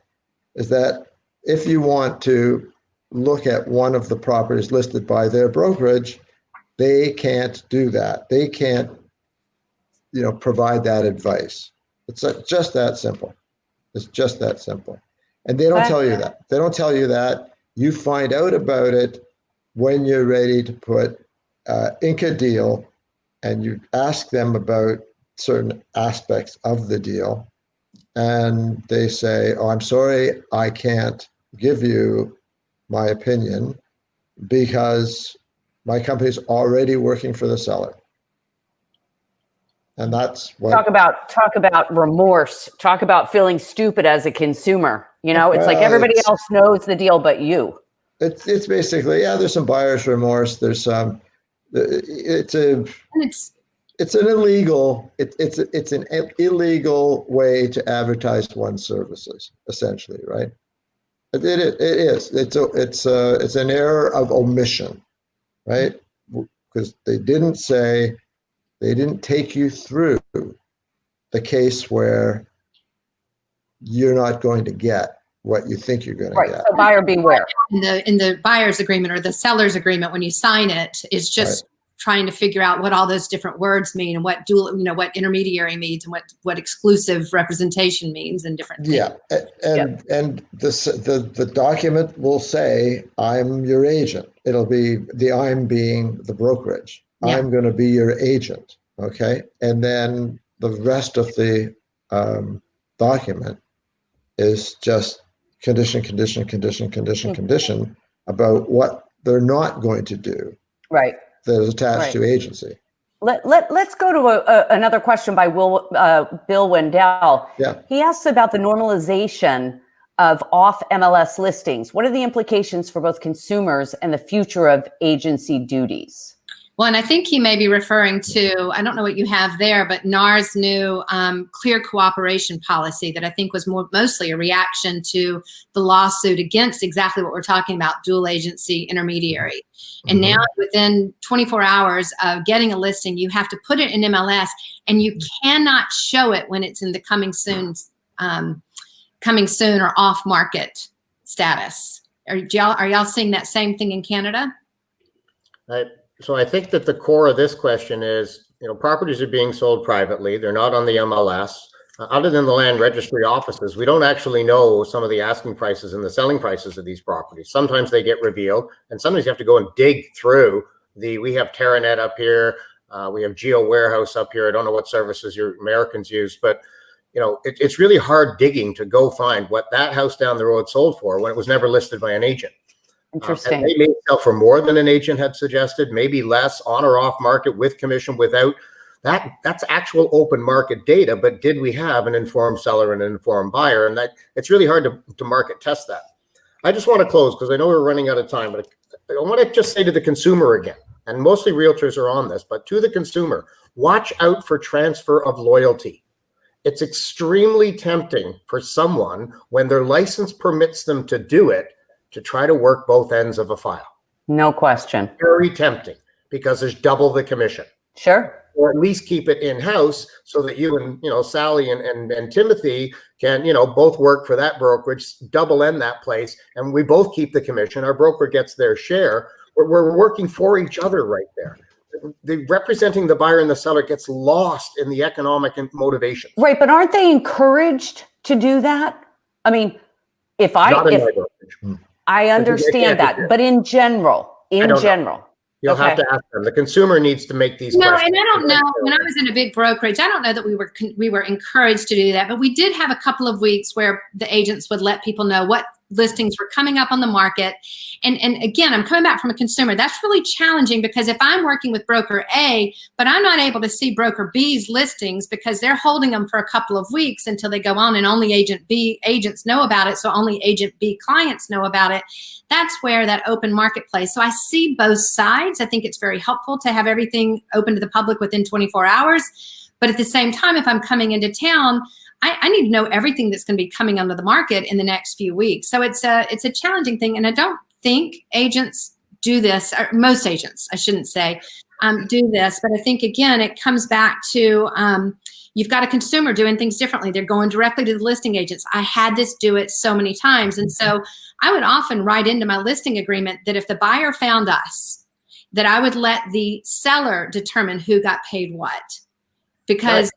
is that if you want to look at one of the properties listed by their brokerage, they can't do that. They can't, you know, provide that advice. It's just that simple. It's just that simple. And they don't tell you that. They don't tell you that. You find out about it when you're ready to ink a deal, and you ask them about certain aspects of the deal, and they say, oh, I'm sorry, I can't give you my opinion because my company's already working for the seller. And that's what talk about remorse, talk about feeling stupid as a consumer. You know, it's like everybody else knows the deal but you. It's basically, there's some buyer's remorse. There's some it's an illegal way to advertise one's services, essentially, right? It is. It's an error of omission, right? Because they didn't take you through the case where you're not going to get what you think you're going to get. So buyer beware. In the buyer's agreement or the seller's agreement, when you sign it, it's just trying to figure out what all those different words mean and what what intermediary means and what exclusive representation means and different things. And the document will say, I'm your agent. It'll be the I'm being the brokerage. I'm going to be your agent. Okay. And then the rest of the document is just condition about what they're not going to do. Right. That is attached to agency. Let's go to another question by Bill Wendell. Yeah. He asks about the normalization of off MLS listings. What are the implications for both consumers and the future of agency duties? Well, and I think he may be referring to, I don't know what you have there, but NAR's new clear cooperation policy that I think was mostly a reaction to the lawsuit against exactly what we're talking about, dual agency intermediary. And now within 24 hours of getting a listing, you have to put it in MLS, and you cannot show it when it's in the coming soon or off market status. Are y'all seeing that same thing in Canada? So I think that the core of this question is, properties are being sold privately. They're not on the MLS. Other than the land registry offices, we don't actually know some of the asking prices and the selling prices of these properties. Sometimes they get revealed, and sometimes you have to go and dig through we have Terranet up here. We have Geo Warehouse up here. I don't know what services your Americans use, but it's really hard digging to go find what that house down the road sold for when it was never listed by an agent. Interesting. And they may sell for more than an agent had suggested, maybe less, on or off market, with commission, without. That's actual open market data. But did we have an informed seller and an informed buyer? And that it's really hard to market test that. I just want to close because I know we're running out of time, but I want to just say to the consumer again, and mostly realtors are on this, but to the consumer, watch out for transfer of loyalty. it's extremely tempting for someone when their license permits them to do it to try to work both ends of a file. No question. Very tempting because there's double the commission. Sure. Or at least keep it in-house so that you and, Sally and Timothy can, both work for that brokerage, double end that place, and we both keep the commission. Our broker gets their share. We're working for each other right there. The representing the buyer and the seller gets lost in the economic motivation. Right, but aren't they encouraged to do that? I mean, I understand that, but in general, you'll have to ask them. The consumer needs to make these questions. And I don't know. When I was in a big brokerage, I don't know that we were encouraged to do that, but we did have a couple of weeks where the agents would let people know what listings were coming up on the market. And again, I'm coming back from a consumer. That's really challenging because if I'm working with broker A, but I'm not able to see broker B's listings because they're holding them for a couple of weeks until they go on and only agent B agents know about it. So only agent B clients know about it. That's where that open marketplace. So I see both sides. I think it's very helpful to have everything open to the public within 24 hours. But at the same time, if I'm coming into town, I need to know everything that's going to be coming onto the market in the next few weeks. So it's a challenging thing. And I don't think agents do this, or most agents, I shouldn't say, do this. But I think, again, it comes back to you've got a consumer doing things differently. They're going directly to the listing agents. I had this do it so many times. And so I would often write into my listing agreement that if the buyer found us, that I would let the seller determine who got paid what. Because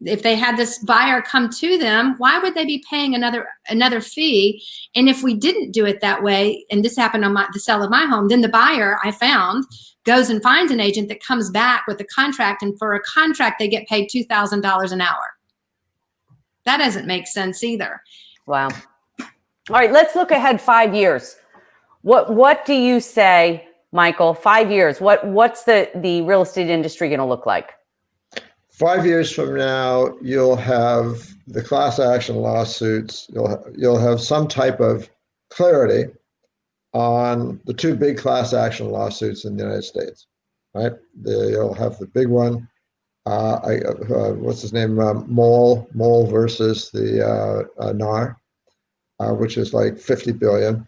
if they had this buyer come to them, why would they be paying another fee? And if we didn't do it that way, and this happened on the sale of my home, then the buyer, I found, goes and finds an agent that comes back with a contract, and for a contract, they get paid $2,000 an hour. That doesn't make sense either. Wow. All right, let's look ahead 5 years. What do you say, Michael, 5 years? What's the real estate industry going to look like? 5 years from now, you'll have the class action lawsuits. You'll have some type of clarity on the two big class action lawsuits in the United States, right? You'll have the big one. What's his name? Mole versus the NAR, which is like 50 billion.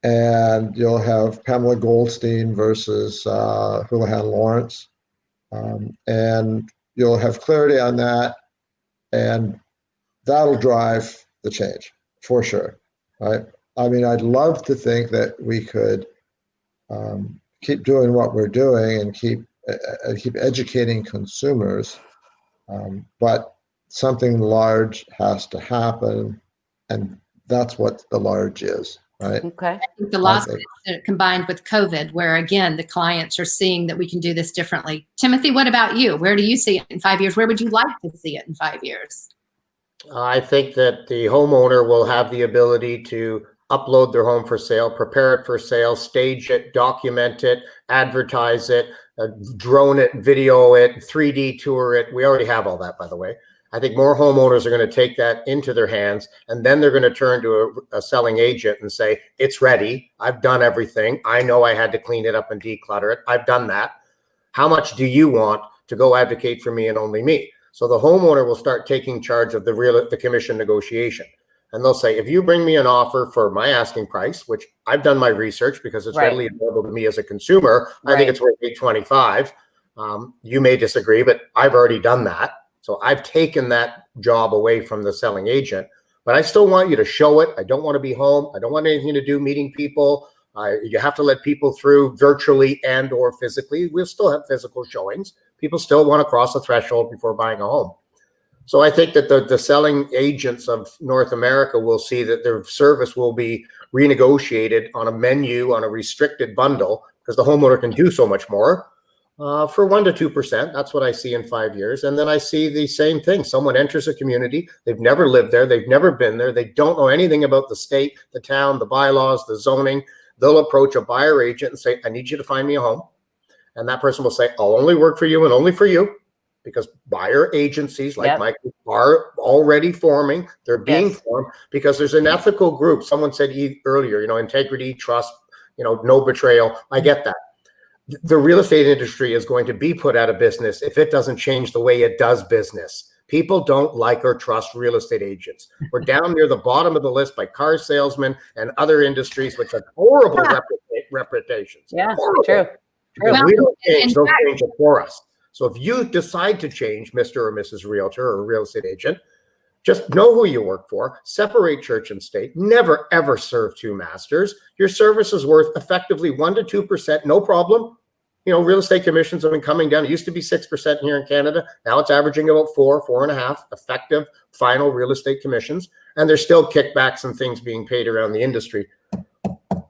And you'll have Pamela Goldstein versus Houlihan Lawrence. And you'll have clarity on that, and that'll drive the change for sure, right? I mean, I'd love to think that we could keep doing what we're doing and keep educating consumers, but something large has to happen, and that's what the large is. Right. Okay. I think the lawsuit combined with COVID, where again, the clients are seeing that we can do this differently. Timothy, what about you? Where do you see it in 5 years? Where would you like to see it in 5 years? I think that the homeowner will have the ability to upload their home for sale, prepare it for sale, stage it, document it, advertise it, drone it, video it, 3D tour it. We already have all that, by the way. I think more homeowners are going to take that into their hands, and then they're going to turn to a selling agent and say, it's ready. I've done everything. I know I had to clean it up and declutter it. I've done that. How much do you want to go advocate for me and only me? So the homeowner will start taking charge of the commission negotiation. And they'll say, if you bring me an offer for my asking price, which I've done my research because it's readily available to me as a consumer, I think it's worth $825. You may disagree, but I've already done that. So I've taken that job away from the selling agent, but I still want you to show it. I don't want to be home. I don't want anything to do meeting people. You have to let people through virtually and or physically. We'll still have physical showings. People still want to cross a threshold before buying a home. So I think that the selling agents of North America will see that their service will be renegotiated on a menu, on a restricted bundle, because the homeowner can do so much more. For 1 to 2%, that's what I see in 5 years. And then I see the same thing. Someone enters a community, they've never lived there, they've never been there, they don't know anything about the state, the town, the bylaws, the zoning. They'll approach a buyer agent and say, I need you to find me a home. And that person will say, I'll only work for you and only for you, because buyer agencies like Michael are already forming. They're being formed because there's an ethical group. Someone said earlier, integrity, trust, no betrayal. I get that. The real estate industry is going to be put out of business if it doesn't change the way it does business, People don't like or trust real estate agents. We're down near the bottom of the list by car salesmen and other industries which have horrible reputations. Yeah, horrible. true. Because we don't change, they'll change it for us. So if you decide to change, Mr. or Mrs. Realtor or real estate agent, just know who you work for, separate church and state, never, ever serve two masters. Your service is worth effectively 1% to 2%, no problem. You know, real estate commissions have been coming down. It used to be 6% here in Canada. Now it's averaging about 4.5 effective final real estate commissions. And there's still kickbacks and things being paid around the industry.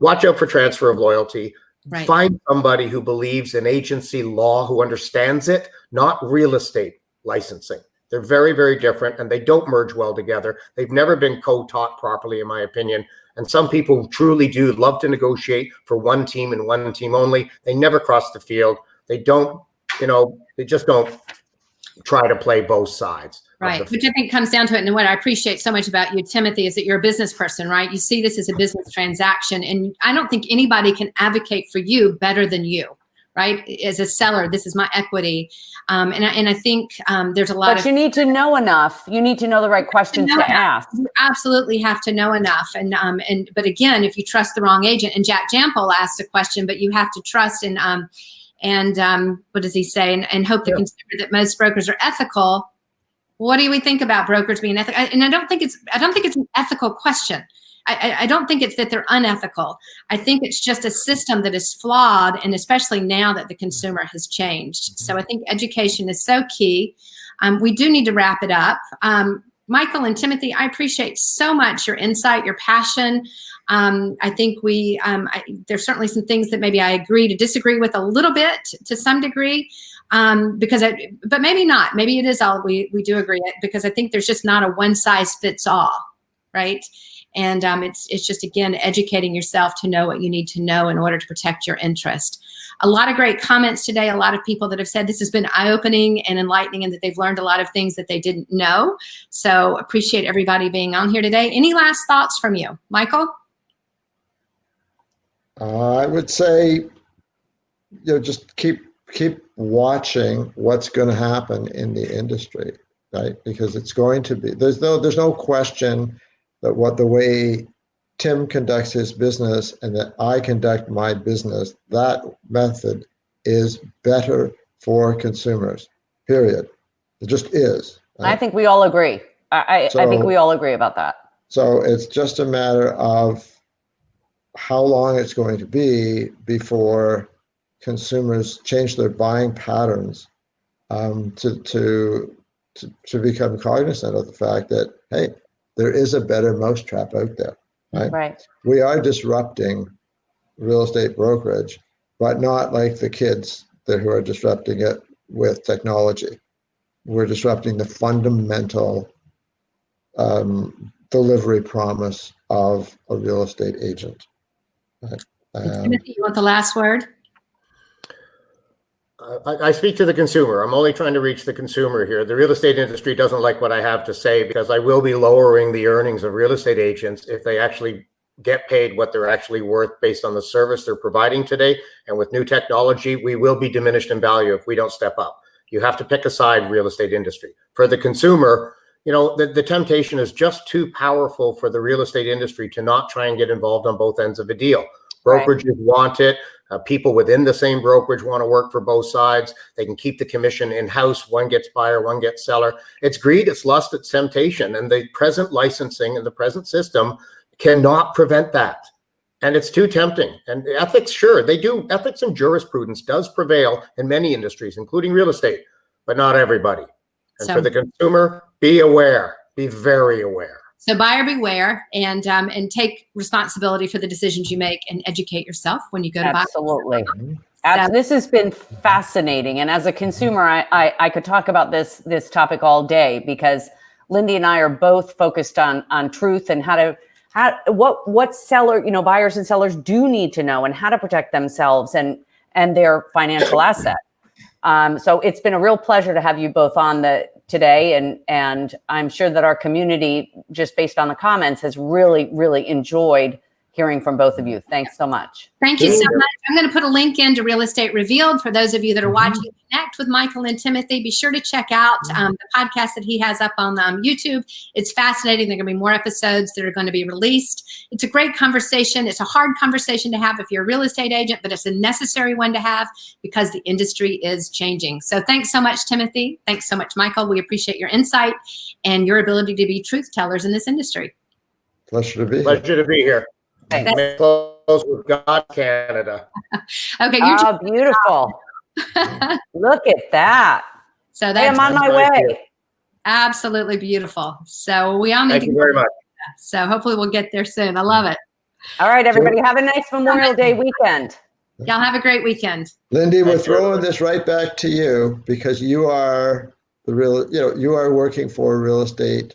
Watch out for transfer of loyalty. Right. Find somebody who believes in agency law, who understands it, not real estate licensing. They're very, very different, and they don't merge well together. They've never been co-taught properly, in my opinion. And some people truly do love to negotiate for one team and one team only. They never cross the field. They don't, they just don't try to play both sides. Right, which I think comes down to it. And what I appreciate so much about you, Timothy, is that you're a business person, right? You see this as a business transaction, and I don't think anybody can advocate for you better than you. Right? As a seller, this is my equity. And I think there's a lot But you need to know enough. You need to know the right questions to ask. You absolutely have to know enough. But again, if you trust the wrong agent, and Jack Jampol asked a question, but you have to trust and what does he say? And hope the consumer that most brokers are ethical. What do we think about brokers being ethical? And I don't think it's an ethical question. I don't think it's that they're unethical. I think it's just a system that is flawed, and especially now that the consumer has changed. So I think education is so key. We do need to wrap it up. Michael and Timothy, I appreciate so much your insight, your passion. I think there's certainly some things that maybe I agree to disagree with a little bit to some degree. But maybe not. Maybe it is all we do agree, because I think there's just not a one size fits all, right? And it's just, again, educating yourself to know what you need to know in order to protect your interest. A lot of great comments today. A lot of people that have said this has been eye-opening and enlightening, and that they've learned a lot of things that they didn't know. So appreciate everybody being on here today. Any last thoughts from you, Michael? I would say, just keep watching what's going to happen in the industry, right? Because it's going to be, there's no question that the way Tim conducts his business and that I conduct my business, that method is better for consumers, period. It just is. Right? I think we all agree. I think we all agree about that. So it's just a matter of how long it's going to be before consumers change their buying patterns to become cognizant of the fact that, hey, there is a better mousetrap out there, right? Right. We are disrupting real estate brokerage, but not like the kids who are disrupting it with technology. We're disrupting the fundamental delivery promise of a real estate agent. Right? Timothy, you want the last word? I speak to the consumer. I'm only trying to reach the consumer here. The real estate industry doesn't like what I have to say, because I will be lowering the earnings of real estate agents if they actually get paid what they're actually worth based on the service they're providing today. And with new technology, we will be diminished in value if we don't step up. You have to pick a side, real estate industry. For the consumer, the temptation is just too powerful for the real estate industry to not try and get involved on both ends of a deal. Brokerages want it. People within the same brokerage want to work for both sides. They can keep the commission in-house. One gets buyer, one gets seller. It's greed, it's lust, it's temptation. And the present licensing and the present system cannot prevent that. And it's too tempting. And ethics, sure, they do. Ethics and jurisprudence does prevail in many industries, including real estate, but not everybody. And for the consumer, be aware, be very aware. So buyer beware, and take responsibility for the decisions you make, and educate yourself when you go to buy. Absolutely. This has been fascinating. And as a consumer, I could talk about this topic all day, because Lindy and I are both focused on truth and what seller, buyers and sellers do need to know, and how to protect themselves and their financial asset. So it's been a real pleasure to have you both on today, and I'm sure that our community, just based on the comments, has really, really enjoyed hearing from both of you. Thanks so much. Thank you so much. I'm going to put a link into Real Estate Revealed for those of you that are watching. Connect with Michael and Timothy. Be sure to check out the podcast that he has up on YouTube. It's fascinating. There are going to be more episodes that are going to be released. It's a great conversation. It's a hard conversation to have if you're a real estate agent, but it's a necessary one to have because the industry is changing. So thanks so much, Timothy. Thanks so much, Michael. We appreciate your insight and your ability to be truth tellers in this industry. Pleasure to be here. Pleasure to be here. Thanks. May close with God, Canada. Okay. Oh, beautiful. Look at that. So Hey, that's I'm on my way. absolutely beautiful. So we all need Thank to you go. very much. So hopefully we'll get there soon. I love it. All right, everybody. Have a nice Memorial Day weekend. Y'all have a great weekend. Lindy, we're Thank you. throwing this right back to you because you are you are working for real estate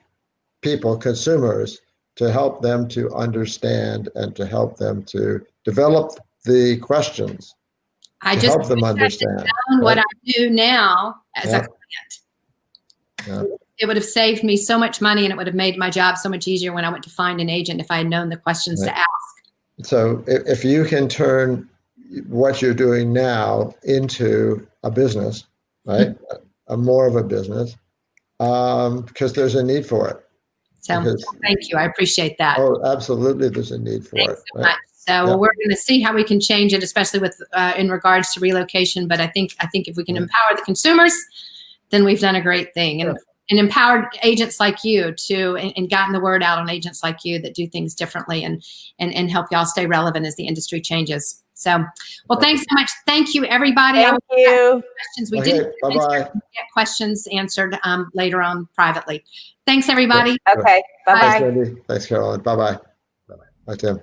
people, consumers, to help them to understand and to help them to develop the questions. I To just help them wish I had understand, known what right? I do now as a Yeah. client. Yeah. It would have saved me so much money and it would have made my job so much easier when I went to find an agent if I had known the questions to Right. ask. So if you can turn what you're doing now into a business, right? A more of a business, because there's a need for it. So Because- thank you. I appreciate that. Oh, absolutely, there's a need for Thanks it. so right? much. So Yeah. we're going to see how we can change it, especially with in regards to relocation. But I think if we can empower the consumers, then we've done a great thing. And empowered agents like you and gotten the word out on agents like you that do things differently and help y'all stay relevant as the industry changes. So, well, thanks so much. Thank you, everybody. Thank you. Questions we Okay, didn't bye-bye. get questions answered later on privately. Thanks, everybody. Okay. Thanks, Bye-bye. Lindy. Thanks, Carolyn. Bye-bye. Bye-bye. Bye, Tim.